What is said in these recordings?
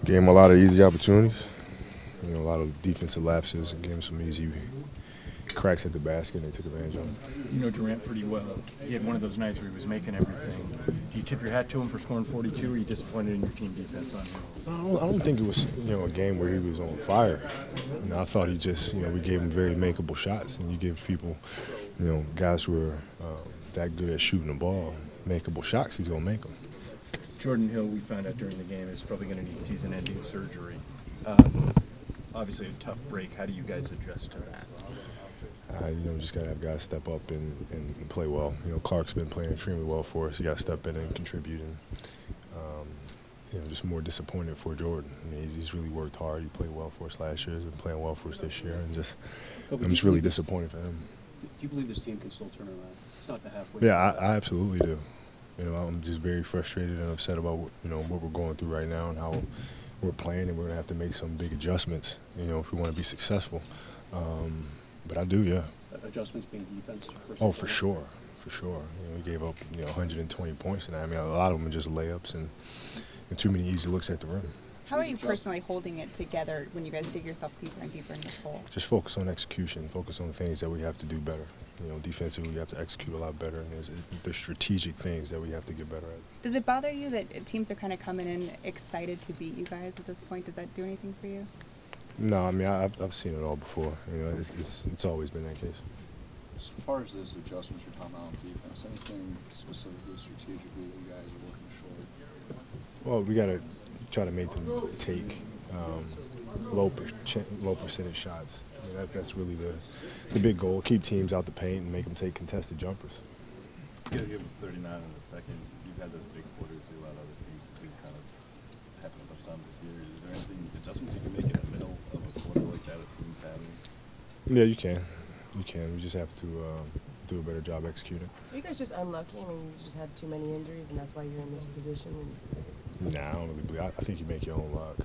Gave him a lot of easy opportunities, a lot of defensive lapses, and gave him some easy cracks at the basket, and they took advantage of them. You know Durant pretty well. He had one of those nights where he was making everything. Do you tip your hat to him for scoring 42, or are you disappointed in your team defense on him? I don't think it was a game where he was on fire. I thought he just we gave him very makeable shots, and you give people guys who are that good at shooting the ball makeable shots, he's gonna make them. Jordan Hill, we found out during the game, is probably going to need season-ending surgery. Obviously a tough break. How do you guys adjust to that? We just got to have guys step up and play well. Clark's been playing extremely well for us. He got to step in and contribute. And just more disappointed for Jordan. He's really worked hard. He played well for us last year. He's been playing well for us this year, and I'm just really disappointed for him. Do you believe this team can still turn around? It's not the halfway. Yeah, I absolutely do. I'm just very frustrated and upset about what we're going through right now and how we're playing, and we're gonna have to make some big adjustments, if we want to be successful. But I do, yeah. Adjustments being defense. Oh, for sure. We gave up 120 points tonight. A lot of them are just layups and too many easy looks at the rim. How are you personally holding it together when you guys dig yourself deeper and deeper in this hole? Just focus on execution. Focus on the things that we have to do better. Defensively, we have to execute a lot better, and there's strategic things that we have to get better at. Does it bother you that teams are kind of coming in excited to beat you guys at this point? Does that do anything for you? No, I've seen it all before. It's always been that case. As far as those adjustments you're talking about on defense, anything specifically strategically that you guys are looking short? Well, we got to try to make them take low percentage shots. That's really the big goal. Keep teams out the paint and make them take contested jumpers. You guys give them 39 in the second. You've had those big quarters too. A lot of other teams do kind of happen a bunch of times this year. Is there anything adjustments you can make in the middle of a quarter like that if teams having? Yeah, you can. We just have to do a better job executing. Are you guys just unlucky? You just had too many injuries, and that's why you're in this position? Nah, I don't really believe. I think you make your own luck.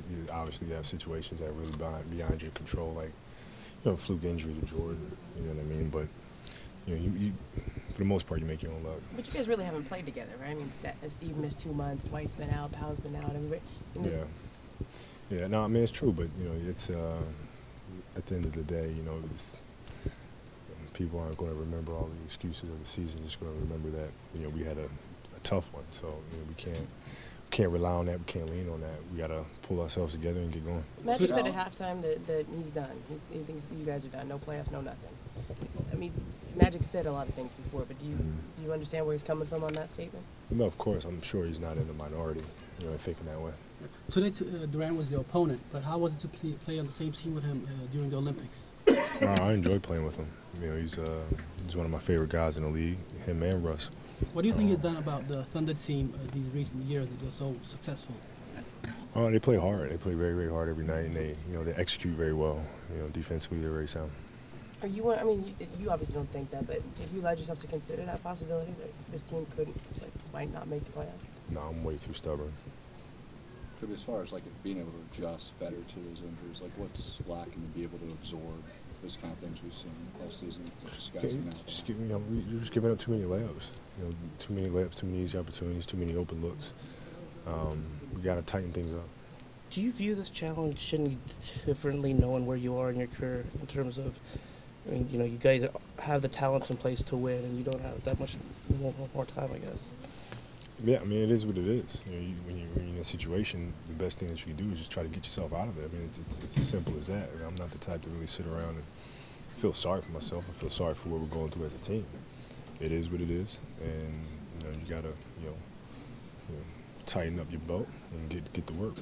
You obviously have situations that are really beyond your control, like fluke injury to Jordan. You know what I mean? But you for the most part, you make your own luck. But you guys really haven't played together, right? Steve missed 2 months. Dwight's been out. Powell's been out. Everybody. Yeah. No, it's true, but it's at the end of the day, people aren't going to remember all the excuses of the season. Just going to remember that we had a tough one. So we can't rely on that. We can't lean on that. We got to pull ourselves together and get going. Magic said at halftime that he's done. He thinks you guys are done. No playoffs, no nothing. Magic said a lot of things before, but do you understand where he's coming from on that statement? No, of course. I'm sure he's not in the minority, thinking that way. Today, Durant was the opponent, but how was it to play on the same team with him during the Olympics? I enjoy playing with him. He's one of my favorite guys in the league, him and Russ. What do you think you've done about the Thunder team these recent years that they're so successful? They play hard. They play very, very hard every night, and they execute very well. Defensively, they're very sound. Are you? You obviously don't think that, but have you allowed yourself to consider that possibility that this team might not make the playoffs? No, I'm way too stubborn. As far as being able to adjust better to those injuries, what's lacking to be able to absorb those kind of things we've seen all season? You're just giving up too many layups. Too many layups, too many easy opportunities, too many open looks. We got to tighten things up. Do you view this challenge any differently, knowing where you are in your career, in terms of, you guys have the talents in place to win, and you don't have that much more time, I guess. Yeah, it is what it is. When you're in a situation, the best thing that you can do is just try to get yourself out of it. It's as simple as that. I'm not the type to really sit around and feel sorry for myself. I feel sorry for what we're going through as a team. It is what it is, and you gotta tighten up your belt and get to work.